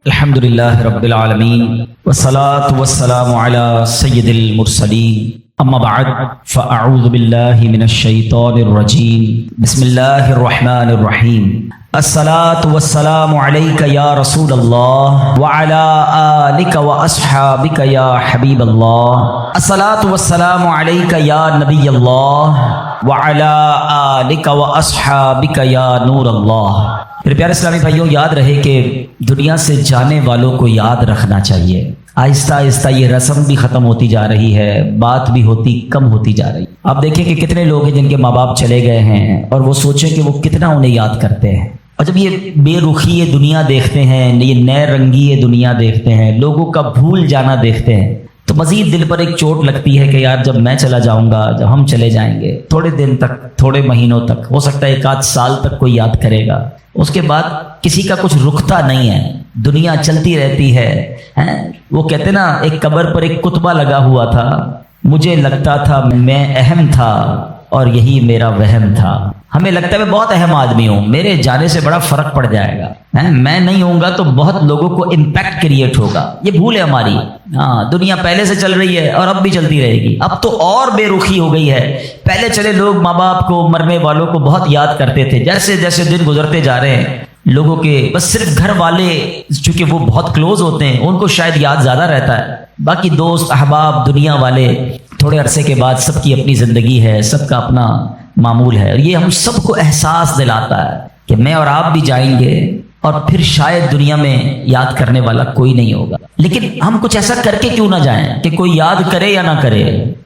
الحمدللہ رب العالمین والصلاة والسلام علی سید المرسلین اما بعد فاعوذ باللہ من الشیطان الرجیم بسم اللہ الرحمن الرحیم الصلاة والسلام علیک یا رسول اللہ وعلی آلک واصحابک یا حبیب اللہ الصلاة والسلام علیک یا نبی اللہ وعلی آلک واصحابک یا نور اللہ۔ میرے پیارے اسلامی بھائیوں، یاد رہے کہ دنیا سے جانے والوں کو یاد رکھنا چاہیے۔ آہستہ آہستہ یہ رسم بھی ختم ہوتی جا رہی ہے، بات بھی کم ہوتی جا رہی ہے۔ آپ دیکھیں کہ کتنے لوگ ہیں جن کے ماں باپ چلے گئے ہیں اور وہ سوچیں کہ وہ کتنا انہیں یاد کرتے ہیں، اور جب یہ بے رخی یہ دنیا دیکھتے ہیں، یہ نئے رنگی یہ دنیا دیکھتے ہیں، لوگوں کا بھول جانا دیکھتے ہیں، تو مزید دل پر ایک چوٹ لگتی ہے کہ یار جب میں چلا جاؤں گا، جب ہم چلے جائیں گے، تھوڑے دن تک، تھوڑے مہینوں تک، ہو سکتا ہے ایک آدھ سال تک کوئی یاد کرے گا، اس کے بعد کسی کا کچھ رکتا نہیں ہے، دنیا چلتی رہتی ہے۔ وہ کہتے نا، ایک قبر پر ایک کتبہ لگا ہوا تھا، مجھے لگتا تھا میں اہم تھا اور یہی میرا وہم تھا۔ ہمیں لگتا ہے میں بہت اہم آدمی ہوں، میرے جانے سے بڑا فرق پڑ جائے گا، میں نہیں ہوں گا تو بہت لوگوں کو امپیکٹ کریٹ ہوگا۔ یہ بھول ہے ہماری۔ دنیا پہلے سے چل رہی ہے اور اب بھی چلتی رہے گی۔ اب تو اور بے رخی ہو گئی ہے۔ پہلے چلے لوگ ماں باپ کو، مرنے والوں کو بہت یاد کرتے تھے، جیسے جیسے دن گزرتے جا رہے ہیں لوگوں کے بس صرف گھر والے، چونکہ وہ بہت کلوز ہوتے ہیں، ان کو شاید یاد زیادہ رہتا ہے، باقی دوست احباب دنیا والے تھوڑے عرصے کے بعد سب کی اپنی زندگی ہے، سب کا اپنا معمول ہے، اور یہ ہم سب کو احساس دلاتا ہے کہ میں اور آپ بھی جائیں گے اور پھر شاید دنیا میں یاد کرنے والا کوئی نہیں ہوگا۔ لیکن ہم کچھ ایسا کر کے کیوں نہ جائیں کہ کوئی یاد کرے یا نہ کرے،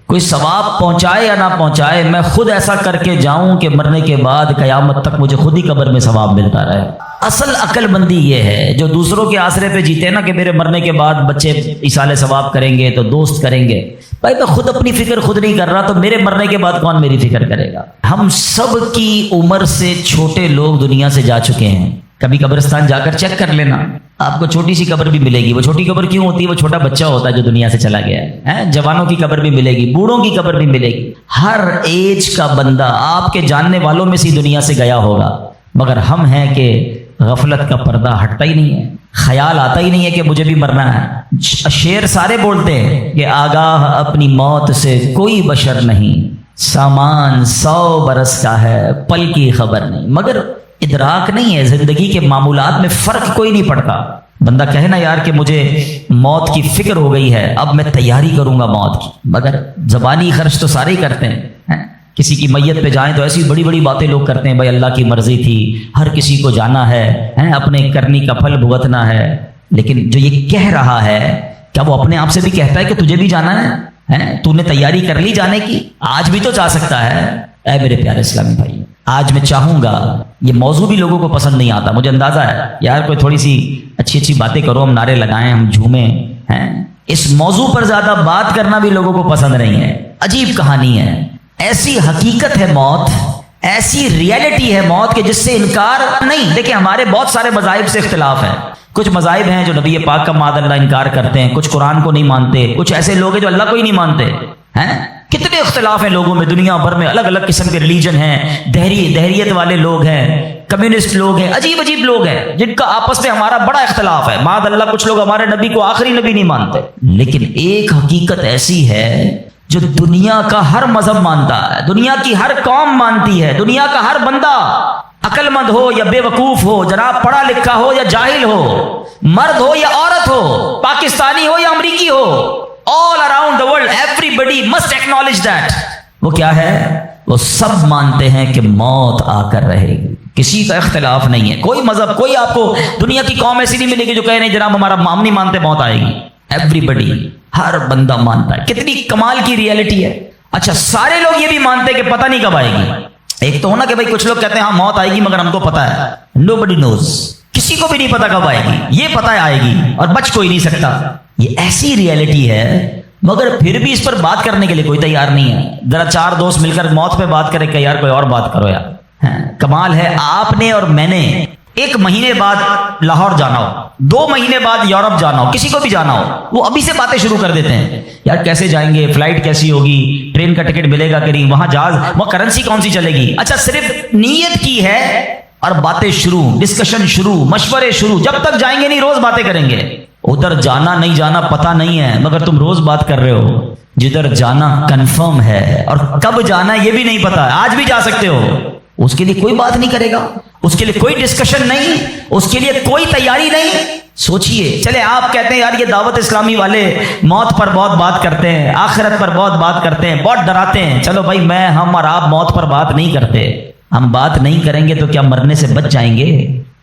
کوئی ثواب پہنچائے یا نہ پہنچائے، میں خود ایسا کر کے جاؤں کہ مرنے کے بعد قیامت تک مجھے خود ہی قبر میں ثواب ملتا رہے۔ اصل عقل مندی یہ ہے، جو دوسروں کے آسرے پہ جیتے ہیں نا کہ میرے مرنے کے بعد بچے ایصال ثواب کریں گے تو دوست کریں گے، بھائی میں خود اپنی فکر خود نہیں کر رہا تو میرے مرنے کے بعد کون میری فکر کرے گا؟ ہم سب کی عمر سے چھوٹے لوگ دنیا سے جا چکے ہیں۔ کبھی قبرستان جا کر چیک کر لینا، آپ کو چھوٹی سی قبر بھی ملے گی۔ وہ چھوٹی قبر کیوں ہوتی ہے؟ وہ چھوٹا بچہ ہوتا ہے جو دنیا سے چلا گیا ہے۔ جوانوں کی قبر بھی ملے گی، بوڑھوں کی قبر بھی ملے گی۔ ہر ایج کا بندہ آپ کے جاننے والوں میں سے دنیا سے گیا ہوگا، مگر ہم ہیں کہ غفلت کا پردہ ہٹتا ہی نہیں ہے، خیال آتا ہی نہیں ہے کہ مجھے بھی مرنا ہے۔ شعر سارے بولتے ہیں کہ آگاہ اپنی موت سے کوئی بشر نہیں، سامان 100 برس کا ہے، پل کی خبر نہیں، مگر ادراک نہیں ہے، زندگی کے معمولات میں فرق کوئی نہیں پڑتا۔ بندہ کہے نا یار کہ مجھے موت کی فکر ہو گئی ہے، اب میں تیاری کروں گا موت کی، مگر زبانی خرچ تو سارے ہی کرتے ہیں۔ کسی کی میت پہ جائیں تو ایسی بڑی بڑی باتیں لوگ کرتے ہیں، بھائی اللہ کی مرضی تھی، ہر کسی کو جانا ہے، اپنے کرنی کا پھل بھگتنا ہے۔ لیکن جو یہ کہہ رہا ہے، کیا وہ اپنے آپ سے بھی کہتا ہے کہ تجھے بھی جانا ہے؟ تو نے تیاری کر لی جانے کی؟ آج بھی تو چاہ سکتا ہے۔ اے میرے پیارے اسلامی بھائی، آج میں چاہوں گا، یہ موضوع بھی لوگوں کو پسند نہیں آتا، مجھے اندازہ ہے، یار کوئی تھوڑی سی اچھی اچھی باتیں کرو، ہم نعرے لگائیں، ہم جھومیں، اس موضوع پر زیادہ بات کرنا بھی لوگوں کو پسند نہیں ہے۔ عجیب کہانی ہے، ایسی حقیقت ہے موت، ایسی ریئلٹی ہے موت کہ جس سے انکار نہیں۔ دیکھیں ہمارے بہت سارے مذاہب سے اختلاف ہے، کچھ مذاہب ہیں جو نبی پاک کا معاذ اللہ انکار کرتے ہیں، کچھ قرآن کو نہیں مانتے، کچھ ایسے لوگ ہیں جو اللہ کو ہی نہیں مانتے ہیں۔ کتنے اختلاف ہیں لوگوں میں، دنیا بھر میں الگ الگ قسم کے ریلیجن ہیں، دہریت والے لوگ ہیں، کمیونسٹ لوگ ہیں، عجیب عجیب لوگ ہیں جن کا آپس میں ہمارا بڑا اختلاف ہے۔ معاذ اللہ کچھ لوگ ہمارے نبی کو آخری نبی نہیں مانتے، لیکن ایک حقیقت ایسی ہے جو دنیا کا ہر مذہب مانتا ہے، دنیا کی ہر قوم مانتی ہے، دنیا کا ہر بندہ، عقل مند ہو یا بے وقوف ہو، جناب پڑھا لکھا ہو یا جاہل ہو، مرد ہو یا عورت ہو، پاکستانی ہو یا امریکی ہو، all around the world everybody must acknowledge that۔ وہ کیا ہے؟ وہ سب مانتے ہیں کہ موت آ کر رہے گی، کسی کا اختلاف نہیں ہے۔ کوئی مذہب، کوئی آپ کو دنیا کی قوم ایسی نہیں ملے گی جو کہے نہیں جناب ہمارا ہم نہیں مانتے موت آئے گی۔ ایوری ہر بندہ مانتا ہے۔ کتنی کمال کی ریئلٹی ہے۔ اچھا، سارے لوگ یہ بھی مانتے ہیں کہ پتہ نہیں کب آئے گی۔ ایک تو ہونا کہ بھائی کچھ لوگ کہتے ہیں ہاں موت آئے گی مگر ہم کو پتہ ہے، nobody knows، کسی کو بھی نہیں پتا کب آئے گی، یہ پتہ ہے آئے گی اور بچ کوئی نہیں سکتا۔ یہ ایسی ریئلٹی ہے، مگر پھر بھی اس پر بات کرنے کے لیے کوئی تیار نہیں ہے۔ ذرا 4 دوست مل کر موت پہ بات کرے کہ یار کوئی اور بات کرو یار۔ کمال ہے، آپ نے اور میں نے 1 مہینے بعد لاہور جانا ہو، 2 مہینے بعد یورپ جانا ہو، کسی کو بھی جانا ہو، وہ ابھی سے باتیں شروع کر دیتے ہیں، یار کیسے جائیں گے، فلائٹ کیسی ہوگی، ٹرین کا ٹکٹ ملے گا کہ نہیں، وہاں جہاز، وہاں کرنسی کون سی چلے گی۔ اچھا، صرف نیت کی ہے اور باتیں شروع، ڈسکشن شروع، مشورے شروع. جب تک جائیں گے نہیں روز باتیں کریں گے. ادھر جانا نہیں جانا پتہ نہیں ہے مگر تم روز بات کر رہے ہو. جدھر جانا کنفرم ہے اور کب جانا یہ بھی نہیں پتا. آج بھی جا سکتے ہو. اس کے لیے کوئی بات نہیں کرے گا, اس کے لیے کوئی ڈسکشن نہیں, اس کے لیے کوئی تیاری نہیں. سوچئے. چلے آپ کہتے ہیں یار یہ دعوت اسلامی والے موت پر بہت بات کرتے ہیں, آخرت پر بہت بات کرتے ہیں, بہت ڈراتے ہیں. چلو بھائی ہم اور آپ موت پر بات نہیں کرتے. ہم بات نہیں کریں گے تو کیا مرنے سے بچ جائیں گے؟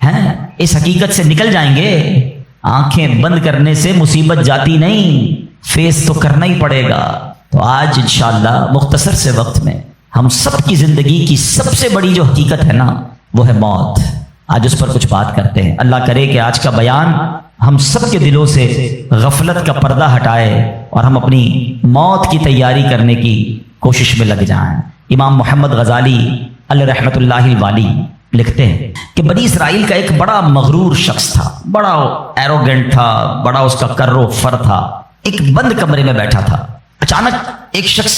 ہیں اس حقیقت سے نکل جائیں گے. آنکھیں بند کرنے سے مصیبت جاتی نہیں, فیس تو کرنا ہی پڑے گا. تو آج انشاءاللہ مختصر سے وقت میں ہم سب کی زندگی کی سب سے بڑی جو حقیقت ہے نا وہ ہے موت. آج اس پر کچھ بات کرتے ہیں. اللہ کرے کہ آج کا بیان ہم سب کے دلوں سے غفلت کا پردہ ہٹائے اور ہم اپنی موت کی تیاری کرنے کی کوشش میں لگ جائیں. امام محمد غزالی علیہ رحمۃ اللہ الوالی لکھتے ہیں کہ بنی اسرائیل کا ایک بڑا مغرور شخص تھا, بڑا ایروگنٹ تھا, بڑا اس کا کر و فر تھا. ایک بند کمرے میں بیٹھا تھا. اچانک ایک شخص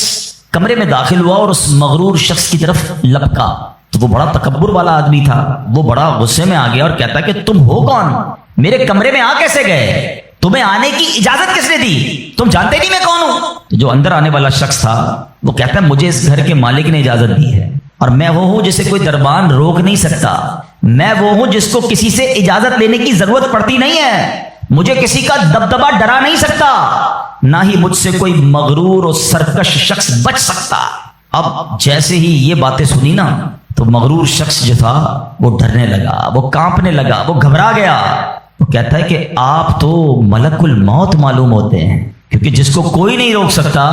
کمرے میں داخل ہوا اور اس مغرور شخص کی طرف لپکا. تو وہ بڑا تکبر والا آدمی تھا, وہ بڑا غصے میں آ گیا اور کہتا کہ تم ہو کون؟ میرے کمرے میں آ کیسے گئے؟ تمہیں آنے کی اجازت کس نے دی؟ تم جانتے نہیں میں کون ہوں؟ تو جو اندر آنے والا شخص تھا وہ کہتا ہے مجھے اس گھر کے مالک نے اجازت دی ہے اور میں وہ ہوں جسے کوئی دربان روک نہیں سکتا. میں وہ ہوں جس کو کسی سے اجازت لینے کی ضرورت پڑتی نہیں ہے. مجھے کسی کا دبدبا ڈرا نہیں سکتا, نہ ہی مجھ سے کوئی مغرور اور سرکش شخص بچ سکتا. اب جیسے ہی یہ باتیں سنی نا تو مغرور شخص جو تھا وہ ڈرنے لگا, وہ کانپنے لگا, وہ گھبرا گیا. وہ کہتا ہے کہ آپ تو ملک الموت معلوم ہوتے ہیں, کیونکہ جس کو کوئی نہیں روک سکتا,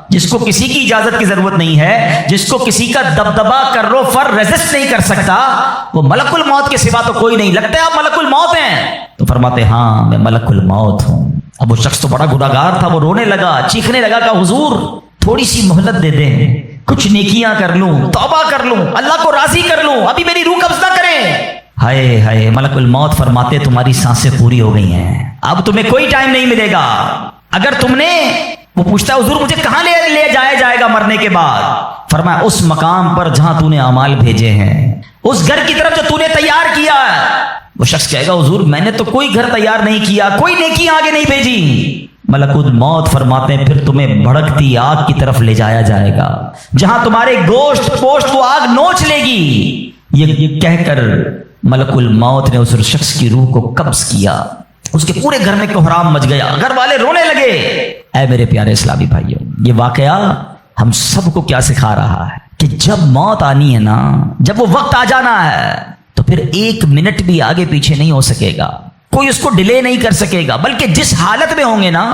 جس کو کسی کی اجازت کی ضرورت نہیں ہے, جس کو کسی کا دبدبا کر و فر ریزسٹ نہیں کر سکتا, وہ ملک الموت کے سوا تو کوئی نہیں. لگتا ہے آپ ملک الموت ہیں؟ تو فرماتے ہاں میں ملک الموت ہوں. اب وہ شخص تو بڑا گناہگار تھا, وہ رونے لگا, چیخنے لگا کہ حضور تھوڑی سی مہلت دے دیں, کچھ نیکیاں کر لوں, توبہ کر لوں, اللہ کو راضی کر لوں, ابھی میری روح قبض نہ کریں. ہائے ہائے. ملک الموت فرماتے تمہاری سانسیں پوری ہو گئی ہیں, اب تمہیں کوئی ٹائم نہیں ملے گا. اگر تم نے, وہ پوچھتا ہے حضور مجھے کہاں لے جایا جائے گا مرنے کے بعد؟ فرمایا اس مقام پر جہاں تو نے اعمال بھیجے ہیں, اس گھر کی طرف جو تو نے تیار کیا ہے. وہ شخص کہے گا حضور میں نے تو کوئی گھر تیار نہیں کیا, کوئی نیکی آگے نہیں بھیجی. ملک الموت فرماتے ہیں پھر تمہیں بھڑکتی آگ کی طرف لے جایا جائے گا, جہاں تمہارے گوشت پوشت وہ آگ نوچ لے گی. یہ کہہ کر ملک الموت نے اس شخص کی روح کو قبض کیا. اس کے پورے گھر میں کوہرام مچ گیا, گھر والے رونے لگے. اے میرے پیارے اسلامی بھائیوں, یہ واقعہ ہم سب کو کیا سکھا رہا ہے کہ جب موت آنی ہے نا, جب وہ وقت آ جانا ہے تو پھر ایک منٹ بھی آگے پیچھے نہیں ہو سکے گا, کوئی اس کو ڈیلے نہیں کر سکے گا, بلکہ جس حالت میں ہوں گے نا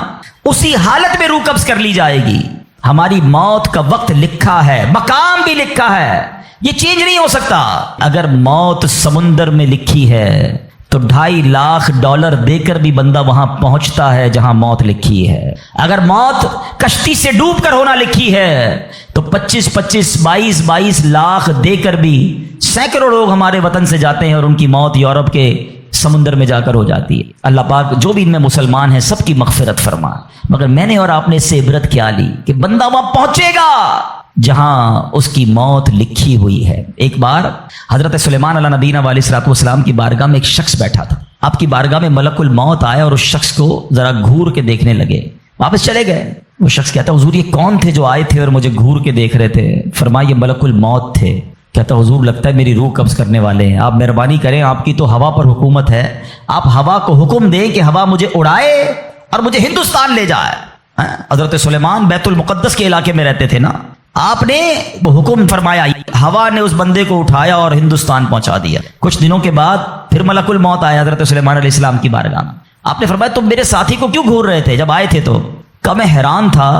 اسی حالت میں روح قبض کر لی جائے گی. ہماری موت کا وقت لکھا ہے, مقام بھی لکھا ہے, یہ چینج نہیں ہو سکتا. اگر موت سمندر میں لکھی ہے تو $2.5 دے کر بھی بندہ وہاں پہنچتا ہے جہاں موت لکھی ہے. اگر موت کشتی سے ڈوب کر ہونا لکھی ہے تو 22 لاکھ دے کر بھی سینکڑوں لوگ ہمارے وطن سے جاتے ہیں اور ان کی موت یورپ کے سمندر میں جا کر ہو جاتی ہے. اللہ پاک جو بھی ان میں مسلمان ہیں سب کی مغفرت فرما. مگر میں نے اور آپ نے اس سے عبرت کیا لی کہ بندہ وہاں پہنچے گا جہاں اس کی موت لکھی ہوئی ہے. ایک بار حضرت سلیمان علیہ نبینا علیہ الصلوۃ والسلام کی بارگاہ میں ایک شخص بیٹھا تھا. آپ کی بارگاہ میں ملک الموت آئے اور اس شخص کو ذرا گھور کے دیکھنے لگے, واپس چلے گئے. وہ شخص کہتا حضور یہ کون تھے جو آئے تھے اور مجھے گھور کے دیکھ رہے تھے؟ فرمایا یہ ملک الموت تھے. کہتا حضور لگتا ہے میری روح قبض کرنے والے ہیں, آپ مہربانی کریں, آپ کی تو ہوا پر حکومت ہے, آپ ہوا کو حکم دیں کہ ہوا مجھے اڑائے اور مجھے ہندوستان لے جائے. حضرت سلیمان بیت المقدس کے علاقے میں رہتے تھے نا, آپ نے وہ حکم فرمایا, ہوا نے اس بندے کو اٹھایا اور ہندوستان پہنچا دیا. کچھ دنوں کے بعد پھر ملک الموت آیا حضرت سلیمان علیہ السلام کی بارگاہ میں. آپ نے فرمایا تم میرے ساتھی کو کیوں گھور رہے تھے جب آئے تھے؟ تو کہ میں حیران تھا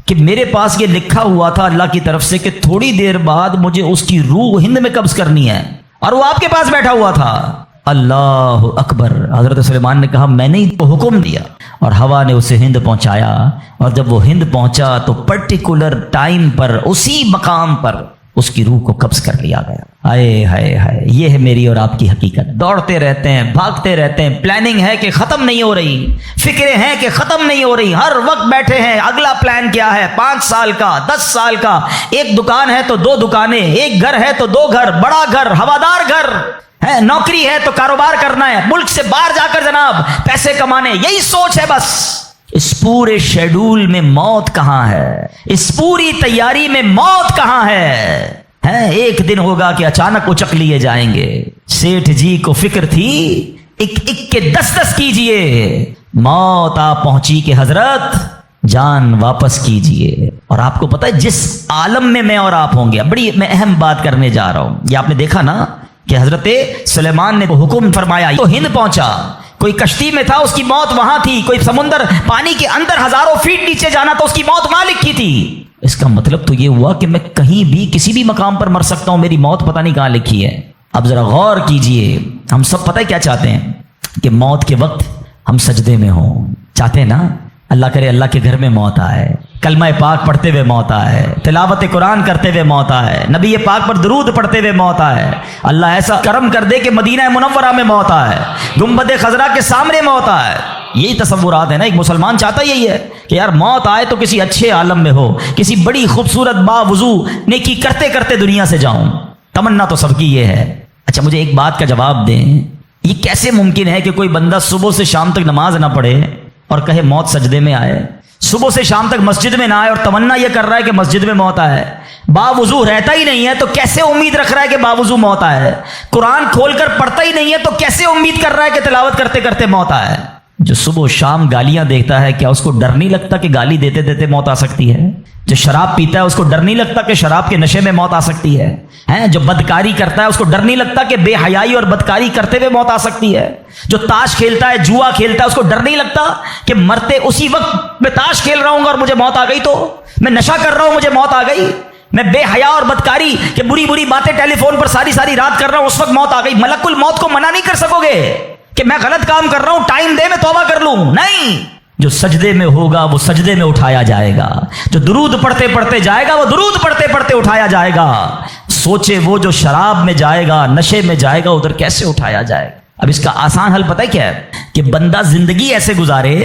کہ میرے پاس یہ لکھا ہوا تھا اللہ کی طرف سے کہ تھوڑی دیر بعد مجھے اس کی روح ہند میں قبض کرنی ہے, اور وہ آپ کے پاس بیٹھا ہوا تھا. اللہ اکبر. حضرت سلیمان نے کہا میں نے تو حکم دیا اور ہوا نے اسے ہند پہنچایا, اور جب وہ ہند پہنچا تو پرٹیکولر ٹائم پر اسی مقام پر اس کی روح کو قبض کر لیا گیا. ہائے ہائے ہائے, یہ ہے میری اور آپ کی حقیقت. دوڑتے رہتے ہیں, بھاگتے رہتے ہیں, پلاننگ ہے کہ ختم نہیں ہو رہی, فکریں ہیں کہ ختم نہیں ہو رہی, ہر وقت بیٹھے ہیں اگلا پلان کیا ہے, 5 سال کا, 10 سال کا. ایک دکان ہے تو 2 دکانیں, ایک گھر ہے تو 2 گھر, بڑا گھر, ہوادار گھر. ہے نوکری ہے تو کاروبار کرنا ہے، ملک سے باہر جا کر جناب پیسے کمانے، یہی سوچ ہے بس۔ اس پورے شیڈول میں موت کہاں ہے؟ اس پوری تیاری میں موت کہاں ہے؟ ایک دن ہوگا کہ اچانک اچک لیے جائیں گے۔ سیٹھ جی کو فکر تھی ایک ایک کے 10 کیجئے، موت آ پہنچی کہ حضرت جان واپس کیجئے۔ اور آپ کو پتہ ہے جس عالم میں میں اور آپ ہوں گے، بڑی میں اہم بات کرنے جا رہا ہوں، یہ آپ نے دیکھا نا کہ حضرت سلیمان نے حکم فرمایا تو ہند پہنچا، کوئی کشتی میں تھا اس کی موت وہاں تھی، کوئی سمندر پانی کے اندر ہزاروں فیٹ نیچے جانا تو اس کی موت وہاں لکھی تھی۔ اس کا مطلب تو یہ ہوا کہ میں کہیں بھی کسی بھی مقام پر مر سکتا ہوں، میری موت پتہ نہیں کہاں لکھی ہے۔ اب ذرا غور کیجئے، ہم سب پتہ ہے کیا چاہتے ہیں کہ موت کے وقت ہم سجدے میں ہوں، چاہتے ہیں نا؟ اللہ کرے اللہ کے گھر میں موت آئے، کلمہ پاک پڑھتے ہوئے موت آئے، تلاوت قرآن کرتے ہوئے موت آئے، نبی پاک پر درود پڑھتے ہوئے موت آئے، اللہ ایسا کرم کر دے کہ مدینہ منورہ میں موت آئے، گنبد خضرا کے سامنے موت آئے۔ یہی تصورات ہے نا، ایک مسلمان چاہتا یہی ہے کہ یار موت آئے تو کسی اچھے عالم میں ہو، کسی بڑی خوبصورت باوضو نیکی کرتے کرتے دنیا سے جاؤں۔ تمنا تو سب کی یہ ہے۔ اچھا مجھے ایک بات کا جواب دیں، یہ کیسے ممکن ہے کہ کوئی بندہ صبح سے شام تک نماز نہ پڑھے اور کہے موت سجدے میں آئے، صبح سے شام تک مسجد میں نہ آئے اور تمنا یہ کر رہا ہے کہ مسجد میں موت آئے، باوضو رہتا ہی نہیں ہے تو کیسے امید رکھ رہا ہے کہ باوضو موت آئے، قرآن کھول کر پڑھتا ہی نہیں ہے تو کیسے امید کر رہا ہے کہ تلاوت کرتے کرتے موت آئے؟ جو صبح و شام گالیاں دیکھتا ہے کیا اس کو ڈر نہیں لگتا کہ گالی دیتے دیتے موت آ سکتی ہے؟ جو شراب پیتا ہے اس کو ڈر نہیں لگتا کہ شراب کے نشے میں موت آ سکتی ہے؟ جو بدکاری کرتا ہے اس کو ڈر نہیں لگتا کہ بے حیائی اور بدکاری کرتے ہوئے موت آ سکتی ہے؟ جو تاش کھیلتا ہے، جوا کھیلتا ہے، اس کو ڈر نہیں لگتا کہ مرتے اسی وقت میں تاش کھیل رہا ہوں گا اور مجھے موت آ گئی، تو میں نشہ کر رہا ہوں مجھے موت آ گئی، میں بے حیا اور بدکاری کہ بری بری باتیں ٹیلی فون پر ساری ساری رات کر رہا ہوں اس وقت موت آ گئی۔ ملک الموت کو منع نہیں کر سکو گے کہ میں غلط کام کر رہا ہوں، ٹائم دے میں توبہ کر لوں، نہیں۔ جو سجدے میں ہوگا وہ سجدے میں اٹھایا جائے گا، جو درود پڑھتے پڑھتے جائے گا وہ درود پڑھتے پڑھتے اٹھایا جائے گا۔ سوچے وہ جو شراب میں جائے گا، نشے میں جائے گا، ادھر کیسے اٹھایا جائے گا؟ اب اس کا آسان حل پتہ ہے کیا ہے؟ کہ بندہ زندگی ایسے گزارے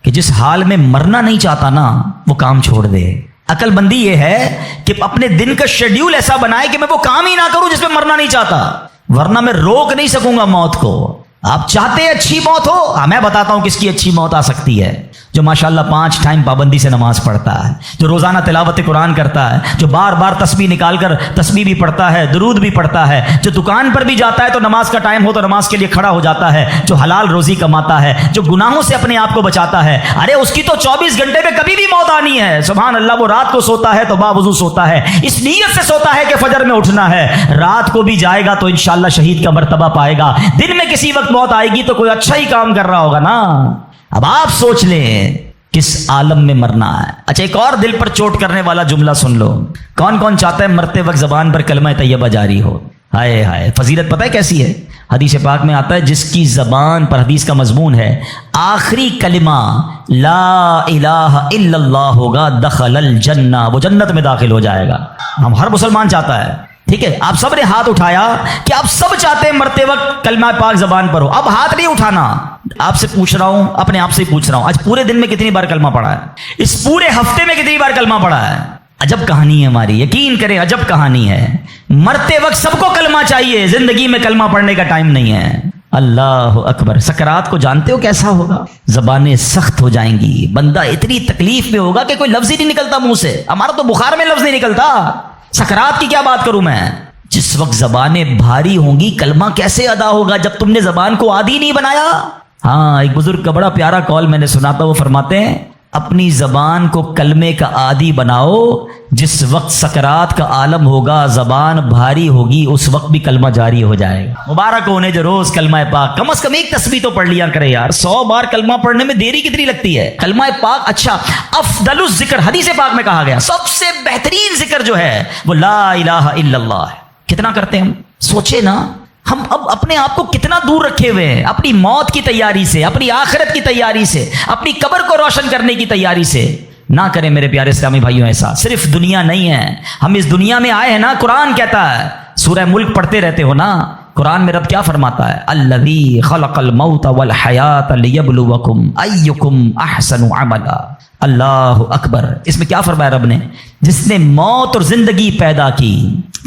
کہ جس حال میں مرنا نہیں چاہتا نا وہ کام چھوڑ دے۔ عقل بندی یہ ہے کہ اپنے دن کا شیڈیول ایسا بنائے کہ میں وہ کام ہی نہ کروں جس میں مرنا نہیں چاہتا، ورنہ میں روک نہیں سکوں گا موت کو۔ آپ چاہتے ہیں اچھی موت ہو؟ میں بتاتا ہوں کس کی اچھی موت آ سکتی ہے۔ جو ماشاءاللہ 5 ٹائم پابندی سے نماز پڑھتا ہے، جو روزانہ تلاوت قرآن کرتا ہے، جو بار بار تسبیح نکال کر تسبیح بھی پڑھتا ہے، درود بھی پڑھتا ہے، جو دکان پر بھی جاتا ہے تو نماز کا ٹائم ہو تو نماز کے لیے کھڑا ہو جاتا ہے، جو حلال روزی کماتا ہے، جو گناہوں سے اپنے آپ کو بچاتا ہے، ارے اس کی تو 24 گھنٹے میں کبھی بھی موت آنی ہے۔ سبحان اللہ، وہ رات کو سوتا ہے تو باوضو سوتا ہے، اس نیت سے سوتا ہے کہ فجر میں اٹھنا ہے، رات کو بھی جائے گا تو انشاءاللہ شہید کا مرتبہ پائے گا، دن میں کسی وقت موت آئے گی تو کوئی اچھا ہی کام کر رہا ہوگا نا۔ اب آپ سوچ لیں کس عالم میں مرنا ہے۔ اچھا ایک اور دل پر چوٹ کرنے والا جملہ سن لو، کون کون چاہتا ہے مرتے وقت زبان پر کلمہ طیبہ جاری ہو؟ ہائے ہائے، فضیلت پتہ ہے کیسی ہے؟ حدیث پاک میں آتا ہے جس کی زبان پر، حدیث کا مضمون ہے، آخری کلمہ لا الہ الا اللہ ہوگا، دخل الجنہ، وہ جنت میں داخل ہو جائے گا۔ ہم ہر مسلمان چاہتا ہے، ٹھیک ہے؟ آپ سب نے ہاتھ اٹھایا کہ آپ سب چاہتے ہیں مرتے وقت کلمہ پاک زبان پر ہو۔ اب ہاتھ نہیں اٹھانا، آپ سے پوچھ رہا ہوں، اپنے آپ سے پوچھ رہا ہوں، آج پورے دن میں کتنی بار کلمہ پڑھا ہے؟ اس پورے ہفتے میں کتنی بار کلمہ پڑھا ہے؟ عجب کہانی ہے ہماری، یقین کریں عجب کہانی ہے۔ مرتے وقت سب کو کلمہ چاہیے، زندگی میں کلمہ پڑھنے کا ٹائم نہیں ہے۔ اللہ اکبر۔ سکرات کو جانتے ہو کیسا ہوگا؟ زبانیں سخت ہو جائیں گی، بندہ اتنی تکلیف میں ہوگا کہ کوئی لفظ ہی نہیں نکلتا منہ سے۔ ہمارا تو بخار میں لفظ نہیں نکلتا، سکرات کی کیا بات کروں میں؟ جس وقت زبانیں بھاری ہوں گی کلمہ کیسے ادا ہوگا جب تم نے زبان کو عادی نہیں بنایا؟ ہاں، ایک بزرگ کا بڑا پیارا قول میں نے سنا تھا، وہ فرماتے ہیں اپنی زبان کو کلمے کا عادی بناؤ، جس وقت سکرات کا عالم ہوگا زبان بھاری ہوگی اس وقت بھی کلمہ جاری ہو جائے گا۔ مبارک ہونے جو روز کلمہ پاک کم از کم ایک تسبیح تو پڑھ لیا کرے یار۔ 100 بار کلمہ پڑھنے میں دیری کتنی لگتی ہے؟ کلمہ پاک اچھا، افضل الذکر، حدیث پاک میں کہا گیا سب سے بہترین ذکر جو ہے وہ لا الہ الا اللہ ہے۔ کتنا کرتے ہیں ہم؟ سوچے نا، ہم اب اپنے آپ کو کتنا دور رکھے ہوئے ہیں اپنی موت کی تیاری سے، اپنی آخرت کی تیاری سے، اپنی قبر کو روشن کرنے کی تیاری سے۔ نہ کریں میرے پیارے اسلامی بھائیوں ایسا۔ صرف دنیا نہیں ہے، ہم اس دنیا میں آئے ہیں نا، قرآن کہتا ہے، سورہ ملک پڑھتے رہتے ہو نا، قرآن میں رب کیا فرماتا ہے؟ الذی خلق الموت والحیات لیبلوکم ایکم احسن عملا۔ اللہ اکبر۔ اس میں کیا فرمایا رب نے؟ جس نے موت اور زندگی پیدا کی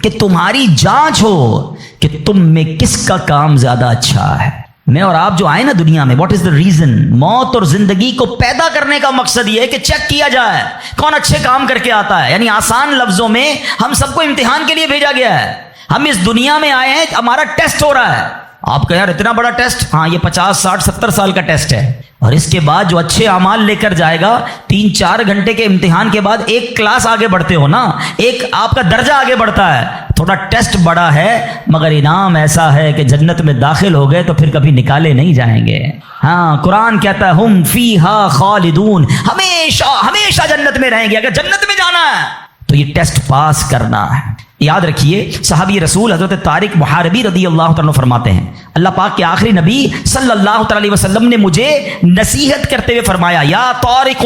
کہ تمہاری جانچ ہو کہ تم میں کس کا کام زیادہ اچھا ہے. میں اور آپ جو آئے نا دنیا میں, واٹ از دا ریزن؟ موت اور زندگی کو پیدا کرنے کا مقصد یہ ہے کہ چیک کیا جائے کون اچھے کام کر کے آتا ہے. یعنی آسان لفظوں میں ہم سب کو امتحان کے لیے بھیجا گیا ہے. ہم اس دنیا میں آئے ہیں, ہمارا ٹیسٹ ہو رہا ہے. آپ کا یار اتنا بڑا ٹیسٹ, ہاں یہ 50 60 70 سال کا ٹیسٹ ہے. اور اس کے بعد جو اچھے اعمال لے کر جائے گا, 3-4 گھنٹے کے امتحان کے بعد ایک کلاس آگے بڑھتے ہو نا, ایک آپ کا درجہ آگے بڑھتا ہے. تھوڑا ٹیسٹ بڑا ہے مگر انعام ایسا ہے کہ جنت میں داخل ہو گئے تو پھر کبھی نکالے نہیں جائیں گے. ہاں قرآن کہتا ہے ہم فیہا خالدون, ہمیشہ ہمیشہ جنت میں رہیں گے. اگر جنت میں جانا ہے تو یہ ٹیسٹ پاس کرنا ہے. یاد رکھیے صحابی رسول حضرت طارق محاربی رضی اللہ عنہ فرماتے ہیں, اللہ پاک کے آخری نبی صلی اللہ علیہ وسلم نے مجھے نصیحت کرتے ہوئے فرمایا, یا طارق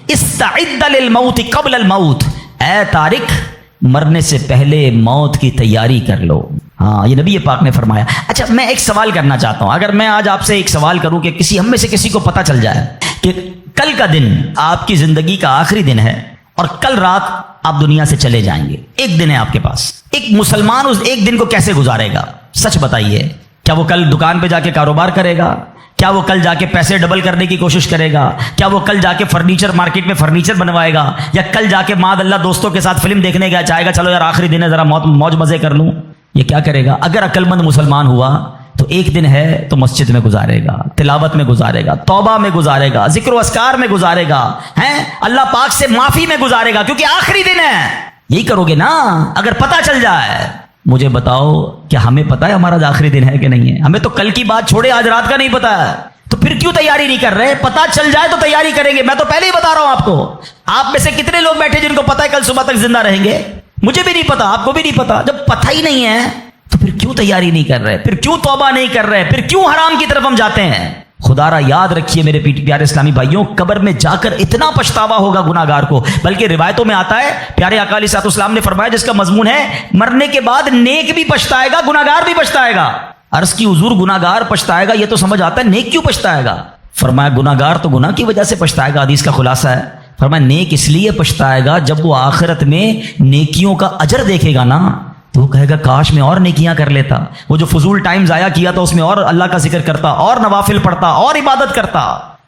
استعد للموت قبل الموت, اے طارق مرنے سے پہلے موت کی تیاری کر لو. ہاں یہ نبی پاک نے فرمایا. اچھا میں ایک سوال کرنا چاہتا ہوں. اگر میں آج آپ سے ایک سوال کروں کہ ہم میں سے کسی کو پتہ چل جائے کہ کل کا دن آپ کی زندگی کا آخری دن ہے اور کل رات آپ دنیا سے چلے جائیں گے, ایک دن ہے آپ کے پاس, ایک مسلمان اس ایک دن کو کیسے گزارے گا؟ سچ بتائیے. کیا وہ کل دکان پہ جا کے کاروبار کرے گا؟ کیا وہ کل جا کے پیسے ڈبل کرنے کی کوشش کرے گا؟ کیا وہ کل جا کے فرنیچر مارکیٹ میں فرنیچر بنوائے گا؟ یا کل جا کے معاذ اللہ دوستوں کے ساتھ فلم دیکھنے گیا چاہے گا چلو یار آخری دن ہے ذرا موج مزے کر لوں؟ یہ کیا کرے گا؟ اگر عقل مند مسلمان ہوا تو ایک دن ہے تو مسجد میں گزارے گا, تلاوت میں گزارے گا, توبہ میں گزارے گا, ذکر و اذکار میں گزارے گا, ہیں اللہ پاک سے معافی میں گزارے گا, کیونکہ آخری دن ہے. یہی کرو گے نا اگر پتہ چل جائے. مجھے بتاؤ کیا ہمیں پتہ ہے ہمارا آخری دن ہے کہ نہیں ہے؟ ہمیں تو کل کی بات چھوڑے آج رات کا نہیں پتہ ہے, تو پھر کیوں تیاری نہیں کر رہے؟ پتہ چل جائے تو تیاری کریں گے. میں تو پہلے ہی بتا رہا ہوں آپ کو. آپ میں سے کتنے لوگ بیٹھے جن کو پتہ ہے کل صبح تک زندہ رہیں گے؟ مجھے بھی نہیں پتا, آپ کو بھی نہیں پتا. جب پتہ ہی نہیں ہے تو پھر کیوں تیاری نہیں کر رہے؟ پھر کیوں توبہ نہیں کر رہے؟ پھر کیوں حرام کی طرف ہم جاتے ہیں؟ خدا را یاد رکھیے میرے پیارے اسلامی بھائیوں, قبر میں جا کر اتنا پچھتاوا ہوگا گناہگار کو. بلکہ روایتوں میں آتا ہے پیارے آقا علیہ الصلوۃ والسلام نے فرمایا جس کا مضمون ہے مرنے کے بعد نیک بھی پچھتائے گا گناہگار بھی پچھتائے گا. عرض کی حضور گناہگار پچھتائے گا یہ تو سمجھ آتا ہے, نیک کیوں پچھتائے گا؟ فرمایا گناہگار تو گناہ کی وجہ سے پچھتائے گا, حدیث کا خلاصہ ہے. فرمایا نیک اس لیے پچھتائے گا جب وہ آخرت میں نیکیوں کا اجر دیکھے گا نا تو وہ کہے گا کاش میں اور نیکیاں کر لیتا, وہ جو فضول ٹائم ضائع کیا تھا اس میں اور اللہ کا ذکر کرتا, اور نوافل پڑھتا, اور عبادت کرتا.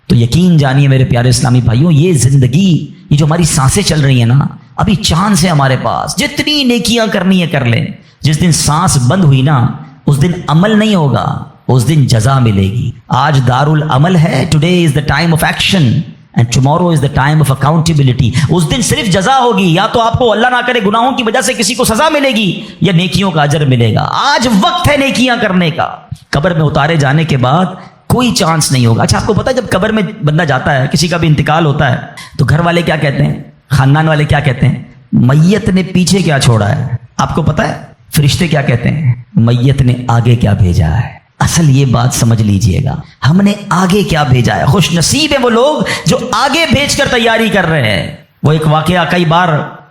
تو یقین جانیے میرے پیارے اسلامی بھائیوں, یہ زندگی یہ جو ہماری سانسیں چل رہی ہیں نا ابھی چاند سے ہمارے پاس, جتنی نیکیاں کرنی ہے کر لیں. جس دن سانس بند ہوئی نا اس دن عمل نہیں ہوگا, اس دن جزا ملے گی. آج دار العمل ہے, today is the time of action and tomorrow is the time of accountability. اس دن صرف جزا ہوگی, یا تو آپ کو اللہ نہ کرے گناہوں کی وجہ سے کسی کو سزا ملے گی یا نیکیوں کا اجر ملے گا. آج وقت ہے نیکیاں کرنے کا. قبر میں اتارے جانے کے بعد کوئی چانس نہیں ہوگا. اچھا آپ کو پتا ہے جب قبر میں بندہ جاتا ہے, کسی کا بھی انتقال ہوتا ہے, تو گھر والے کیا کہتے ہیں, خاندان والے کیا کہتے ہیں؟ میت نے پیچھے کیا چھوڑا ہے؟ آپ کو پتا ہے فرشتے کیا کہتے ہیں؟ میت نے آگے کیا بھیجا ہے. اصل یہ بات سمجھ لیجئے گا, ہم نے آگے کیا بھیجا ہے. خوش نصیب ہیں وہ لوگ جو آگے بھیج کر تیاری کر رہے ہیں. وہ ایک واقعہ کئی بار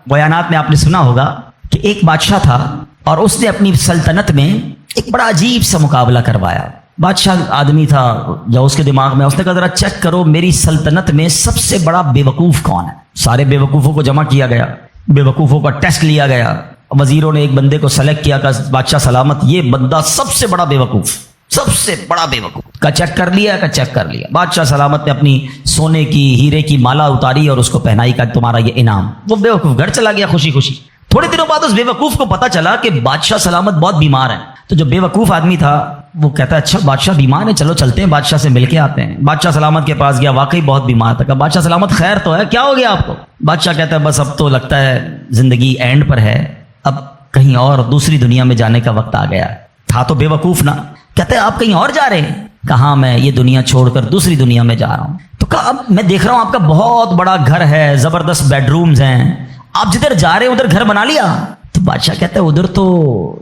بیانات میں آپ نے سنا ہوگا کہ ایک بادشاہ تھا اور اس نے اپنی سلطنت میں ایک بڑا عجیب سا مقابلہ کروایا. بادشاہ آدمی تھا, جو اس کے دماغ میں اس نے کہا ذرا چیک کرو میری سلطنت میں سب سے بڑا بے وقوف کون ہے. سارے بے وقوفوں کو جمع کیا گیا, بے وقوفوں کا ٹیسٹ لیا گیا. وزیروں نے ایک بندے کو سلیکٹ کیا, کہ بادشاہ سلامت یہ بندہ سب سے بڑا بے وقوف, سب سے بڑا بے وقوف کا چیک کر لیا, کا چیک کر لیا. بادشاہ سلامت نے اپنی سونے کی ہیرے کی مالا اتاری اور اس کو پہنائی, کا تمہارا یہ انعام. وہ بے وقوف گھر چلا گیا خوشی خوشی. تھوڑے دنوں بعد اس بے وقوف کو پتا چلا کہ بادشاہ سلامت بہت بیمار ہیں. تو جو بے وقوف آدمی تھا وہ کہتا ہے اچھا بادشاہ بیمار ہے, چلو چلتے ہیں بادشاہ سے مل کے آتے ہیں. بادشاہ سلامت کے پاس گیا, واقعی بہت بیمار تھا. کہا بادشاہ سلامت خیر تو ہے, کیا ہو گیا آپ کو؟ بادشاہ کہتا ہے بس اب تو لگتا ہے زندگی اینڈ پر ہے, اب کہیں اور دوسری دنیا میں جانے کا وقت آ گیا. تھا تو بے وقوف نا. کہتے ہیں آپ کہیں اور جا رہے ہیں؟ کہاں میں یہ دنیا چھوڑ کر دوسری دنیا میں جا رہا ہوں. تو کہا اب میں دیکھ رہا ہوں آپ کا بہت بڑا گھر ہے, زبردست بیڈ رومز ہیں, آپ جدھر جا رہے ہیں ادھر گھر بنا لیا؟ تو بادشاہ کہتا ہے ادھر تو